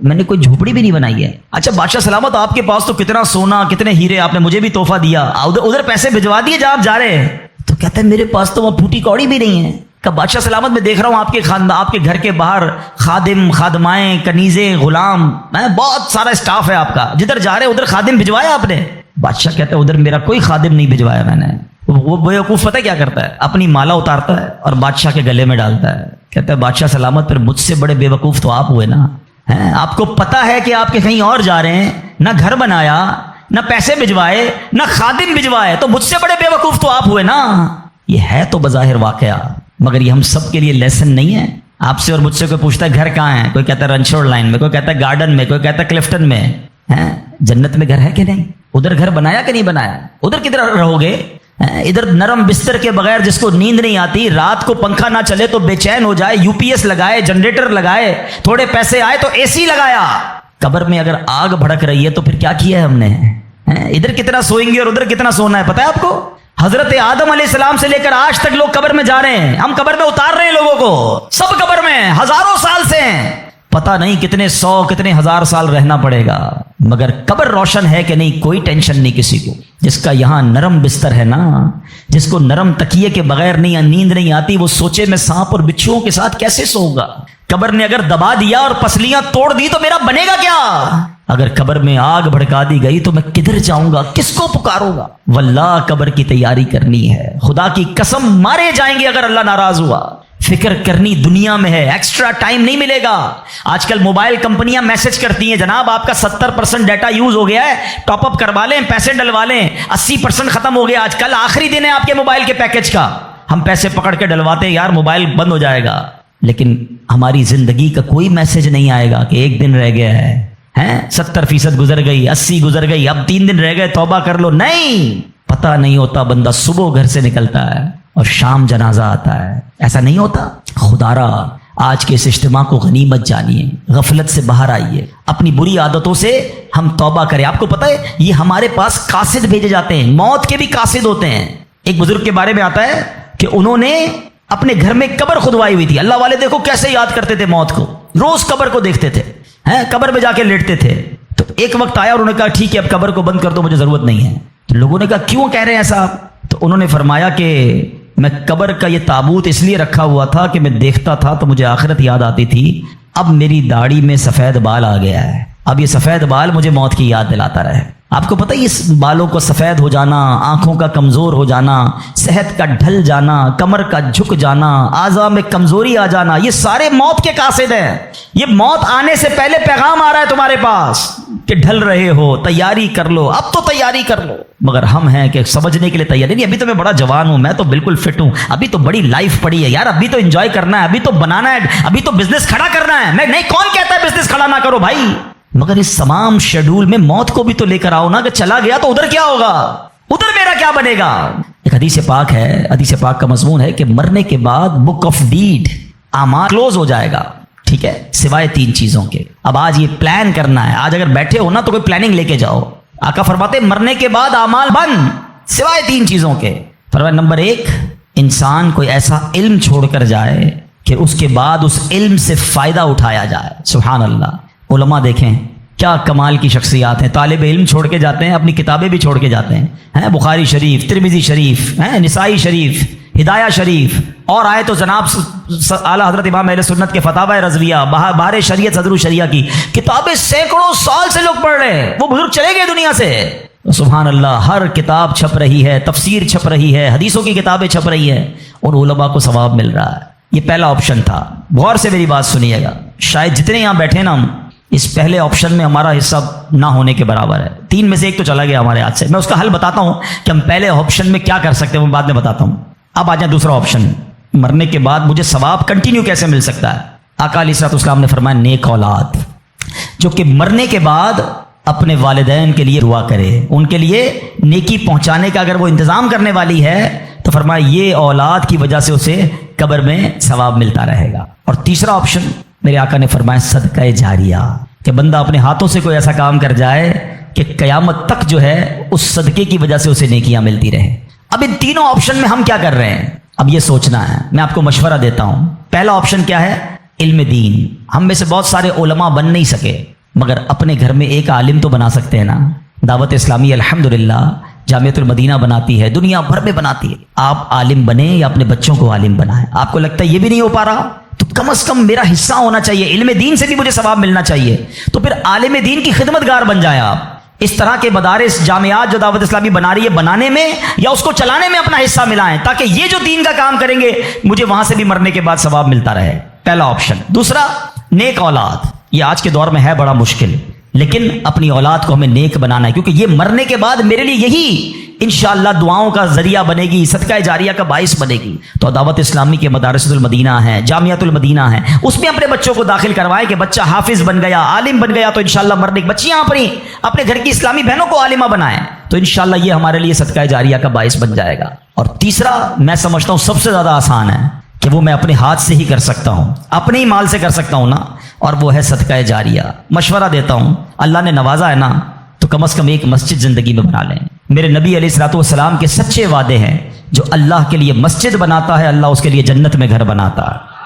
میں نے کوئی جھوپڑی بھی نہیں بنائی ہے. اچھا بادشاہ سلامت آپ کے پاس تو کتنا سونا کتنے ہیرے آپ نے مجھے بھی تحفہ دیا, ادھر پیسے بھجوا دیے جہاں آپ جا رہے ہیں. تو کہتا ہے میرے پاس تو وہ پھوٹی کوڑی بھی نہیں ہے. کہ بادشاہ سلامت میں دیکھ رہا ہوں آپ کے خاندان, آپ کے گھر کے باہر خادم, خادمائیں, کنیزیں, غلام, بہت سارا اسٹاف ہے آپ کا, جدھر جا رہے ہیں ادھر خادم بھجوایا آپ نے؟ بادشاہ کہتا ہے ادھر میرا کوئی خادم نہیں بھجوایا میں نے. وہ بیوقوف پتہ کیا کرتا ہے, اپنی مالا اتارتا ہے اور بادشاہ کے گلے میں ڈالتا ہے. کہتا ہے بادشاہ سلامت پھر مجھ سے بڑے بے وقوف تو آپ ہوئے نا. آپ کو پتا ہے کہ آپ کے کہیں اور جا رہے ہیں، نہ گھر بنایا، نہ پیسے بھجوائے، نہ خادم بھجوائے، تو مجھ سے بڑے بے وقوف تو آپ ہوئے نا۔ یہ ہے تو بظاہر واقعہ، مگر یہ ہم سب کے لیے لیسن نہیں ہے۔ آپ سے اور مجھ سے کوئی پوچھتا ہے گھر کہاں ہے، کوئی کہتا ہے رنچوڑ لائن میں، کوئی کہتا ہے گارڈن میں، کوئی کہتا ہے کلفٹن میں۔ جنت میں گھر ہے کہ نہیں؟ ادھر گھر بنایا کہ نہیں بنایا؟ ادھر کدھر رہو گے؟ ادھر نرم بستر کے بغیر جس کو نیند نہیں آتی، رات کو پنکھا نہ چلے تو بے چین ہو جائے، یو پی ایس لگائے، جنریٹر لگائے، تھوڑے پیسے آئے تو اے سی لگایا۔ قبر میں اگر آگ بھڑک رہی ہے تو پھر کیا کیا ہے ہم نے؟ ادھر کتنا سوئیں گے اور ادھر کتنا سونا ہے پتہ ہے آپ کو؟ حضرت آدم علیہ السلام سے لے کر آج تک لوگ قبر میں جا رہے ہیں، ہم قبر میں اتار رہے ہیں لوگوں کو، سب قبر میں ہزاروں سال سے ہیں، پتہ نہیں کتنے سو کتنے ہزار سال رہنا پڑے گا، مگر قبر روشن ہے کہ نہیں کوئی ٹینشن نہیں کسی کو۔ جس کا یہاں نرم بستر ہے نا، جس کو نرم تکیے کے بغیر نیند نہیں آتی، وہ سوچے میں سانپ اور بچھوؤں کے ساتھ کیسے سوؤں گا؟ قبر نے اگر دبا دیا اور پسلیاں توڑ دی تو میرا بنے گا کیا؟ اگر قبر میں آگ بھڑکا دی گئی تو میں کدھر جاؤں گا، کس کو پکاروں گا؟ واللہ قبر کی تیاری کرنی ہے، خدا کی قسم مارے جائیں گے اگر اللہ ناراض ہوا۔ فکر کرنی دنیا میں ہے، ایکسٹرا ٹائم نہیں ملے گا۔ آج کل موبائل کمپنیاں میسج کرتی ہیں جناب آپ کا 70% ڈیٹا یوز ہو گیا ہے، ٹاپ اپ کروا لیں، پیسے ڈلوا لیں، 80% ختم ہو گیا، آج کل آخری دن ہے آپ کے موبائل کے پیکج کا۔ ہم پیسے پکڑ کے ڈلواتے ہیں، یار موبائل بند ہو جائے گا، لیکن ہماری زندگی کا کوئی میسج نہیں آئے گا کہ ایک دن رہ گیا ہے، 70% گزر گئی، 80 گزر گئی، اب 3 دن رہ گئے، توبہ کر لو۔ نہیں، پتہ نہیں ہوتا، بندہ صبح گھر سے نکلتا ہے اور شام جنازہ آتا ہے، ایسا نہیں ہوتا۔ خدا را آج کے اس اجتماع کو غنیمت جانیے، غفلت سے باہر آئیے، اپنی بری عادتوں سے ہم توبہ کریں۔ آپ کو پتہ ہے یہ ہمارے پاس قاصد بھیجے جاتے ہیں، موت کے بھی قاصد ہوتے ہیں۔ ایک بزرگ کے بارے میں آتا ہے کہ انہوں نے اپنے گھر میں قبر کھدوائی ہوئی تھی، اللہ والے دیکھو کیسے یاد کرتے تھے موت کو، روز قبر کو دیکھتے تھے، قبر میں جا کے لیٹتے تھے۔ تو ایک وقت آیا اور انہوں نے کہا ٹھیک ہے اب قبر کو بند کر دو، مجھے ضرورت نہیں ہے۔ تو لوگوں نے کہا کیوں کہہ رہے ہیں ایسا؟ تو انہوں نے فرمایا کہ میں قبر کا یہ تابوت اس لیے رکھا ہوا تھا کہ میں دیکھتا تھا تو مجھے آخرت یاد آتی تھی، اب میری داڑھی میں سفید بال آ گیا ہے، اب یہ سفید بال مجھے موت کی یاد دلاتا رہے۔ آپ کو پتہ ہے اس بالوں کو سفید ہو جانا، آنکھوں کا کمزور ہو جانا، صحت کا ڈھل جانا، کمر کا جھک جانا، اعضاء میں کمزوری آ جانا، یہ سارے موت کے قاصد ہیں۔ یہ موت آنے سے پہلے پیغام آ رہا ہے تمہارے پاس کہ ڈھل رہے ہو، تیاری کر لو، اب تو تیاری کر لو۔ مگر ہم ہیں کہ سمجھنے کے لیے تیار نہیں، ابھی تو میں بڑا جوان ہوں، میں تو بالکل فٹ ہوں، ابھی تو بڑی لائف پڑی ہے یار، ابھی تو انجوائے کرنا ہے، ابھی تو بنانا ہے، ابھی تو بزنس کھڑا کرنا ہے۔ میں نہیں، کون کہتا ہے بزنس کھڑا نہ کرو بھائی، مگر اس تمام شیڈول میں موت کو بھی تو لے کر آؤ نا، کہ چلا گیا تو ادھر کیا ہوگا، ادھر میرا کیا بنے گا۔ ایک حدیث پاک ہے، حدیث پاک کا مضمون ہے کہ مرنے کے بعد بک آف ڈیڈ، اعمال کلوز ہو جائے گا، ٹھیک ہے، سوائے 3 چیزوں کے۔ اب آج یہ پلان کرنا ہے، آج اگر بیٹھے ہو نا تو کوئی پلاننگ لے کے جاؤ۔ آقا فرماتے مرنے کے بعد اعمال بند سوائے 3 چیزوں کے۔ فرمایا نمبر 1، انسان کوئی ایسا علم چھوڑ کر جائے کہ اس کے بعد اس علم سے فائدہ اٹھایا جائے۔ سبحان اللہ، علماء دیکھیں کیا کمال کی شخصیات ہیں، طالب علم چھوڑ کے جاتے ہیں، اپنی کتابیں بھی چھوڑ کے جاتے ہیں، بخاری شریف، ترمذی شریف، نسائی شریف، ہدایہ شریف، اور آئے تو جناب اعلیٰ حضرت امام اہل سنت کے فتاوی رضویہ، بہار شریعت صدر الشریعہ کی کتابیں سینکڑوں سال سے لوگ پڑھ رہے ہیں، وہ بزرگ چلے گئے دنیا سے۔ سبحان اللہ، ہر کتاب چھپ رہی ہے، تفسیر چھپ رہی ہے، حدیثوں کی کتابیں چھپ رہی ہیں، ان علماء کو ثواب مل رہا ہے۔ یہ پہلا آپشن تھا، غور سے میری بات سنیے گا، شاید جتنے یہاں بیٹھے نا ہم اس پہلے آپشن میں ہمارا حصہ نہ ہونے کے برابر ہے، 3 میں سے 1 تو چلا گیا ہمارے ہاتھ سے۔ میں اس کا حل بتاتا ہوں کہ ہم پہلے آپشن میں کیا کر سکتے ہیں، وہ بعد میں بتاتا ہوں۔ اب آ جائیں دوسرا آپشن، مرنے کے بعد مجھے ثواب کنٹینیو کیسے مل سکتا ہے۔ آقا علیہ الصلوۃ والسلام نے فرمایا نیک اولاد جو کہ مرنے کے بعد اپنے والدین کے لیے دعا کرے، ان کے لیے نیکی پہنچانے کا اگر وہ انتظام کرنے والی ہے تو فرمایا یہ اولاد کی وجہ سے اسے قبر میں ثواب ملتا رہے گا۔ اور تیسرا آپشن میرے آقا نے فرمایا صدقہ جاریہ، کہ بندہ اپنے ہاتھوں سے کوئی ایسا کام کر جائے کہ قیامت تک جو ہے اس صدقے کی وجہ سے اسے نیکیاں ملتی رہیں۔ اب ان تینوں آپشن میں ہم کیا کر رہے ہیں، اب یہ سوچنا ہے۔ میں آپ کو مشورہ دیتا ہوں، پہلا آپشن کیا ہے، علم دین۔ ہم میں سے بہت سارے علماء بن نہیں سکے، مگر اپنے گھر میں ایک عالم تو بنا سکتے ہیں نا۔ دعوت اسلامی الحمدللہ جامعۃ المدینہ بناتی ہے، دنیا بھر میں بناتی ہے۔ آپ عالم بنیں یا اپنے بچوں کو عالم بنائیں۔ آپ کو لگتا ہے یہ بھی نہیں ہو پا رہا تو کم از کم میرا حصہ ہونا چاہیے، علم دین سے بھی مجھے ثواب ملنا چاہیے، تو پھر عالم دین کی خدمت گار بن جائیں آپ۔ اس طرح کے مدارس، جامعات جو دعوت اسلامی بنا رہی ہے، بنانے میں یا اس کو چلانے میں اپنا حصہ ملائیں، تاکہ یہ جو دین کا کام کریں گے مجھے وہاں سے بھی مرنے کے بعد ثواب ملتا رہے۔ پہلا آپشن۔ دوسرا، نیک اولاد۔ یہ آج کے دور میں ہے بڑا مشکل، لیکن اپنی اولاد کو ہمیں نیک بنانا ہے، کیونکہ یہ مرنے کے بعد میرے لیے یہی انشاءاللہ دعاؤں کا ذریعہ بنے گی، صدقہ جاریہ کا باعث بنے گی۔ تو دعوت اسلامی کے مدارس المدینہ ہیں، جامعۃ المدینہ ہیں، اس میں اپنے بچوں کو داخل کروائیں کہ بچہ حافظ بن گیا، عالم بن گیا تو انشاءاللہ مرنے کی بچیاں اپنے گھر کی اسلامی بہنوں کو عالمہ بنائیں، تو انشاءاللہ یہ ہمارے لیے صدقہ جاریہ کا باعث بن جائے گا۔ اور تیسرا میں سمجھتا ہوں سب سے زیادہ آسان ہے کہ وہ میں اپنے ہاتھ سے ہی کر سکتا ہوں، اپنے ہی مال سے کر سکتا ہوں نا، اور وہ ہے صدقہ جاریہ۔ مشورہ دیتا ہوں، اللہ نے نوازا ہے نا تو کم از کم ایک مسجد زندگی میں بنا لیں۔ میرے نبی علیہ الصلوۃ والسلام کے سچے وعدے ہیں، جو اللہ کے لیے مسجد بناتا ہے اللہ اس کے لیے جنت میں گھر بناتا ہے۔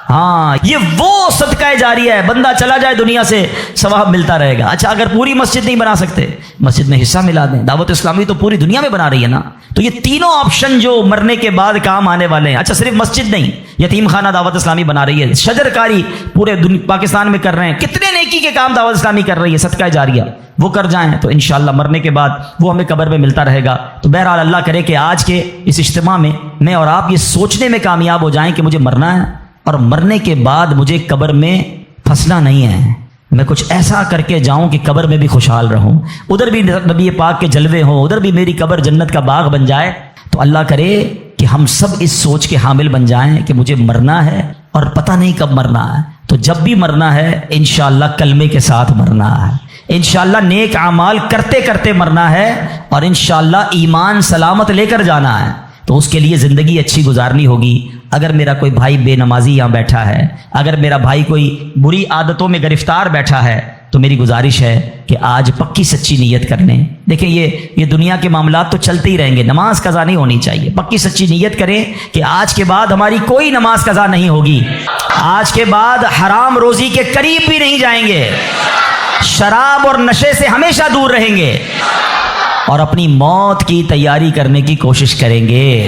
ہاں، یہ وہ صدقہ جاریہ ہے، بندہ چلا جائے دنیا سے ثواب ملتا رہے گا۔ اچھا، اگر پوری مسجد نہیں بنا سکتے، مسجد میں حصہ ملا دیں۔ دعوت اسلامی تو پوری دنیا میں بنا رہی ہے نا، تو یہ تینوں آپشن جو مرنے کے بعد کام آنے والے ہیں۔ اچھا، صرف مسجد نہیں، یتیم خانہ دعوت اسلامی بنا رہی ہے، شجر کاری پورے پاکستان میں کر رہے ہیں، کتنے نیکی کے کام دعوت اسلامی کر رہی ہے، صدقہ جاریہ وہ کر جائیں تو انشاءاللہ مرنے کے بعد وہ ہمیں قبر میں ملتا رہے گا۔ تو بہرحال اللہ کرے کہ آج کے اس اجتماع میں میں اور آپ یہ سوچنے میں کامیاب ہو جائیں کہ مجھے مرنا ہے، اور مرنے کے بعد مجھے قبر میں پھنسنا نہیں ہے، میں کچھ ایسا کر کے جاؤں کہ قبر میں بھی خوشحال رہوں، ادھر بھی نبی پاک کے جلوے ہوں، ادھر بھی میری قبر جنت کا باغ بن جائے۔ تو اللہ کرے کہ ہم سب اس سوچ کے حامل بن جائیں کہ مجھے مرنا ہے اور پتہ نہیں کب مرنا ہے، تو جب بھی مرنا ہے انشاءاللہ کلمے کے ساتھ مرنا ہے، انشاءاللہ نیک اعمال کرتے کرتے مرنا ہے، اور انشاءاللہ ایمان سلامت لے کر جانا ہے۔ تو اس کے لیے زندگی اچھی گزارنی ہوگی۔ اگر میرا کوئی بھائی بے نمازی یہاں بیٹھا ہے، اگر میرا بھائی کوئی بری عادتوں میں گرفتار بیٹھا ہے، تو میری گزارش ہے کہ آج پکی سچی نیت کر لیں۔ دیکھیں یہ دنیا کے معاملات تو چلتے ہی رہیں گے، نماز قضا نہیں ہونی چاہیے، پکی سچی نیت کریں کہ آج کے بعد ہماری کوئی نماز قضا نہیں ہوگی، آج کے بعد حرام روزی کے قریب بھی نہیں جائیں گے، شراب اور نشے سے ہمیشہ دور رہیں گے، اور اپنی موت کی تیاری کرنے کی کوشش کریں گے۔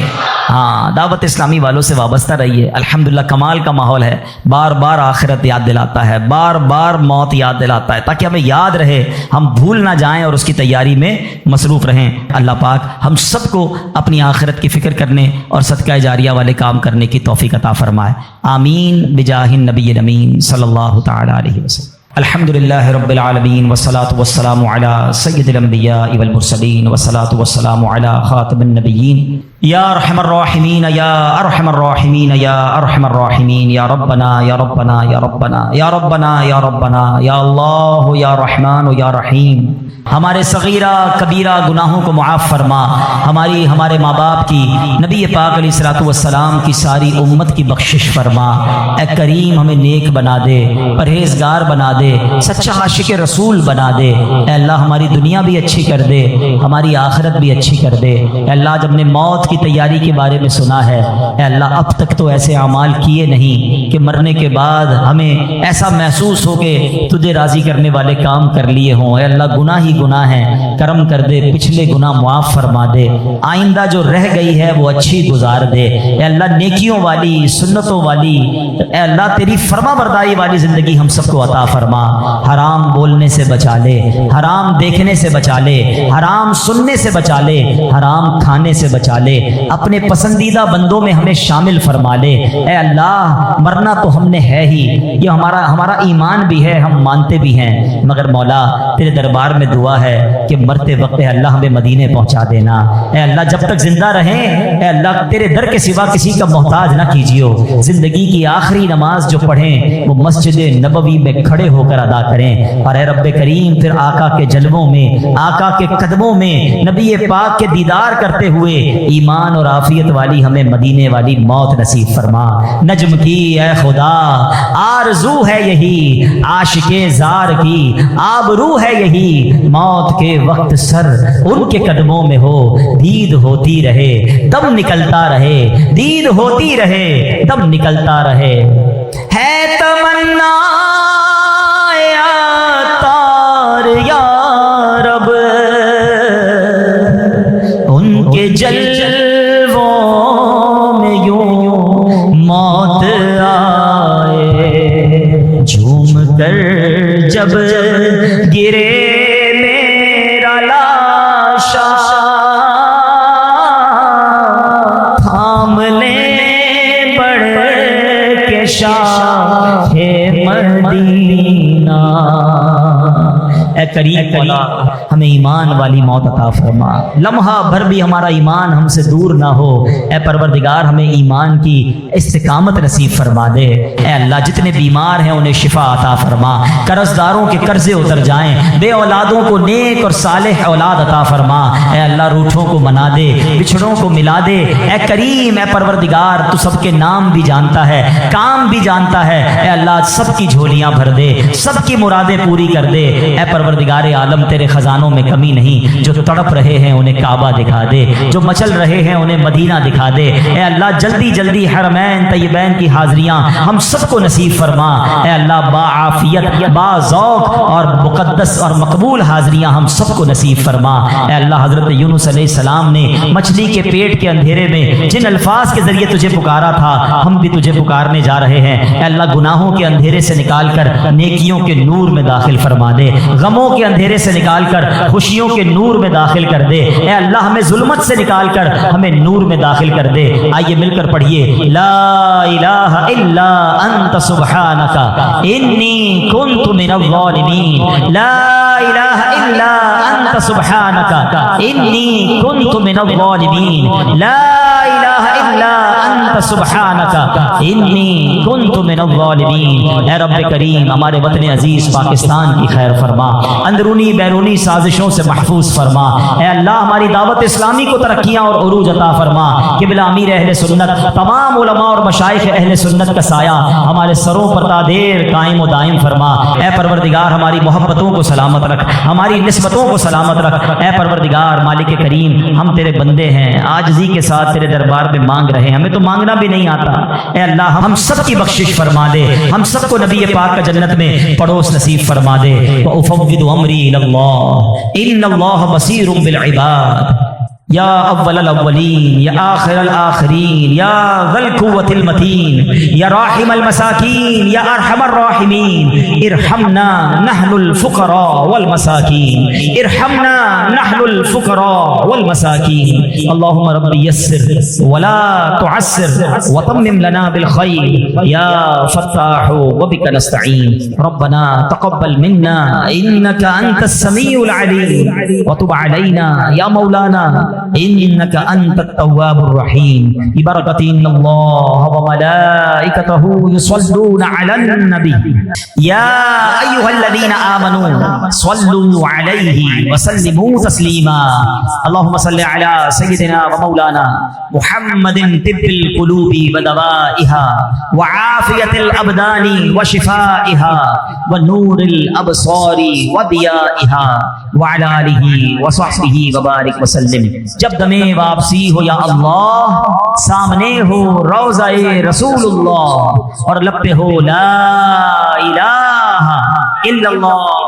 ہاں، دعوت اسلامی والوں سے وابستہ رہیے، الحمدللہ کمال کا ماحول ہے، بار بار آخرت یاد دلاتا ہے، بار بار موت یاد دلاتا ہے، تاکہ ہمیں یاد رہے، ہم بھول نہ جائیں اور اس کی تیاری میں مصروف رہیں۔ اللہ پاک ہم سب کو اپنی آخرت کی فکر کرنے اور صدقہ جاریہ والے کام کرنے کی توفیق عطا فرمائے، آمین بجاہ النبی الامین صلی اللہ تعالی علیہ وسلم۔ الحمدللہ رب العالمین والصلاة والسلام علی سید الانبیاء والمرسلین والصلاة والسلام علی خاتم النبیین یا ارحم الراحمین یا ارحم الراحمین یا ارحم الراحمین یا ربنا یا ربنا یا ربنا یا ربنا یا ربنا یا اللہ یا رحمان یا رحیم۔ ہمارے صغیرہ کبیرہ گناہوں کو معاف فرما، ہمارے ماں باپ کی، نبی پاک علیہ الصلوۃ والسلام کی ساری امت کی بخشش فرما۔ اے کریم ہمیں نیک بنا دے، پرہیزگار بنا دے، سچا عاشق رسول بنا دے۔ اے اللہ ہماری دنیا بھی اچھی کر دے، ہماری آخرت بھی اچھی کر دے۔ اے اللہ جب نے موت کی تیاری کے بارے میں سنا ہے، اے اللہ اب تک تو ایسے اعمال کیے نہیں کہ مرنے کے بعد ہمیں ایسا محسوس ہو کہ تجھے راضی کرنے والے کام کر لیے ہوں۔ اے اللہ گناہ ہی گناہ ہیں، کرم کر دے، پچھلے گناہ معاف فرما دے، آئندہ جو رہ گئی ہے وہ اچھی گزار دے۔ اے اللہ نیکیوں والی، سنتوں والی، اے اللہ تیری فرما برداری والی زندگی ہم سب کو عطا فرما۔ حرام بولنے سے بچا لے، حرام دیکھنے سے بچا لے، حرام سننے سے بچا لے، حرام کھانے سے بچا لے، اپنے پسندیدہ بندوں میں ہمیں شامل فرما لے۔ اے اللہ مرنا تو ہم نے ہے ہی، یہ ہمارا ایمان بھی ہے، ہم مانتے بھی ہیں، مگر مولا تیرے دربار میں دعا ہے کہ مرتے وقت اے اللہ ہمیں مدینے پہنچا دینا۔ اے اللہ جب تک زندہ رہیں اے اللہ تیرے در کے سوا کسی کا محتاج نہ کیجیو۔ زندگی کی آخری نماز جو پڑھیں وہ مسجد نبوی میں کھڑے ہو کر ادا کریں، اور اے رب کریم پھر آقا کے جلووں میں، آقا کے قدموں میں، نبی پاک کے دیدار کرتے ہوئے ایمان اور عافیت والی ہمیں مدینے والی موت نصیب فرما۔ نجم کی اے خدا آرزو ہے یہی، عاشق زار کی آبرو ہے یہی، موت کے وقت سر ان کے قدموں میں ہو، دید ہوتی رہے دم نکلتا رہے، دید ہوتی رہے دم نکلتا رہے۔ ہے تمنا عطار یا رب ان کے جلووں میں یوں موت آئے، جھوم کر جب گرے میرا لاشا، تھام لے بڑھ کے شاہ مدینہ، اے کریم مولا ہمیں ایمان والی موت عطا فرما، لمحہ بھر بھی ہمارا ایمان ہم سے دور نہ ہو۔ اے پروردگار ہمیں ایمان کی استقامت نصیب فرما دے۔ اے اللہ جتنے بیمار ہیں انہیں شفا عطا فرما، قرض داروں کے قرضے اتر جائیں، بے اولادوں کو نیک اور صالح اولاد عطا فرما۔ اے اللہ روٹھوں کو منا دے، بچھڑوں کو ملا دے۔ اے کریم اے پروردگار تو سب کے نام بھی جانتا ہے، کام بھی جانتا ہے۔ اے اللہ سب کی جھولیاں بھر دے، سب کی مرادیں پوری کر دے۔ اے پروردگار عالم تیرے خزانوں میں کمی نہیں، جو تڑپ رہے ہیں انہیں کعبہ دکھا دے، جو مچل رہے ہیں انہیں مدینہ دکھا دے۔ اے اللہ جلدی جلدی حرمین طیبین کی حاضریاں ہم سب کو نصیب فرما۔ اے اللہ با عافیت، با ذوق اور مقدس اور مقبول حاضریاں ہم سب کو نصیب فرما۔ اے اللہ حضرت یونس علیہ السلام نے مچھلی کے پیٹ کے اندھیرے میں جن الفاظ کے ذریعے تجھے پکارا تھا ہم بھی تجھے پکارنے جا رہے ہیں۔ اے اللہ گناہوں کے اندھیرے سے نکال کر نیکیوں کے نور میں داخل فرما دے، غموں کے اندھیرے سے نکال کر خوشیوں کے نور میں داخل کر دے۔ اے اللہ ہمیں ظلمت سے نکال کر ہمیں نور میں داخل کر دے۔ آئیے مل کر پڑھیے لا الہ الا انت سبحانک انی کنت من الظالمین، لا الہ الا انت سبحانک انی کنت من الظالمین، لا الہ الا انت سبحانک انی کنت من الظالمین۔ اے رب کریم ہمارے وطن عزیز پاکستان کی خیر فرما، اندرونی بیرونی سازشوں سے محفوظ فرما۔ اے اللہ ہماری دعوت اسلامی کو ترقیاں اور عروج عطا فرما۔ قبلہ امیر اہل سنت، تمام علماء اور مشائخ اہل سنت کا سایہ ہمارے سروں پر تا دیر قائم و دائم فرما۔ اے پروردگار ہماری محبتوں کو سلامت رکھ، ہماری نسبتوں کو سلامت رکھ۔ اے پروردگار مالک کریم ہم تیرے بندے ہیں، عاجزی کے ساتھ تیرے دربار میں مانگ رہے ہیں، ہمیں تو مانگنا بھی نہیں آتا۔ اے اللہ ہم سب کی بخشش فرما دے، ہم سب کو نبی پاک کا جنت میں پڑوس نصیب فرما دے۔ وَأُفَوِّضُ أَمْرِي إِلَى اللَّهِ إِنَّ اللَّهَ بَصِيرٌ بِالْعِبَادِ۔ یا اول الاولین، یا آخر الآخرین، یا ذی القوة المتین، یا راحم المساکین، یا ارحم الراحمین، ارحمنا نحن الفقراء والمساکین، ارحمنا نحن الفقراء والمساکین۔ اللہم رب یسر ولا تعسر وتمم لنا بالخیر یا فتاح وبک نستعین۔ ربنا تقبل منا انک انت السمیع العلیم وتب علینا یا مولانا انك انت التواب الرحيم۔ ببركة ان الله وملائكته يصلون على النبي يا ايها الذين امنوا صلوا عليه وسلموا تسليما۔ اللهم صل على سيدنا ومولانا محمد طب القلوب ودوائها وعافية الابدان وشفائها ونور الابصار وضيائها وعلى اله وصحبه وبارك وسلم۔ جب دمے واپسی ہو یا اللہ، سامنے ہو روضہ رسول اللہ اور لب پہ ہو لا الہ الا اللہ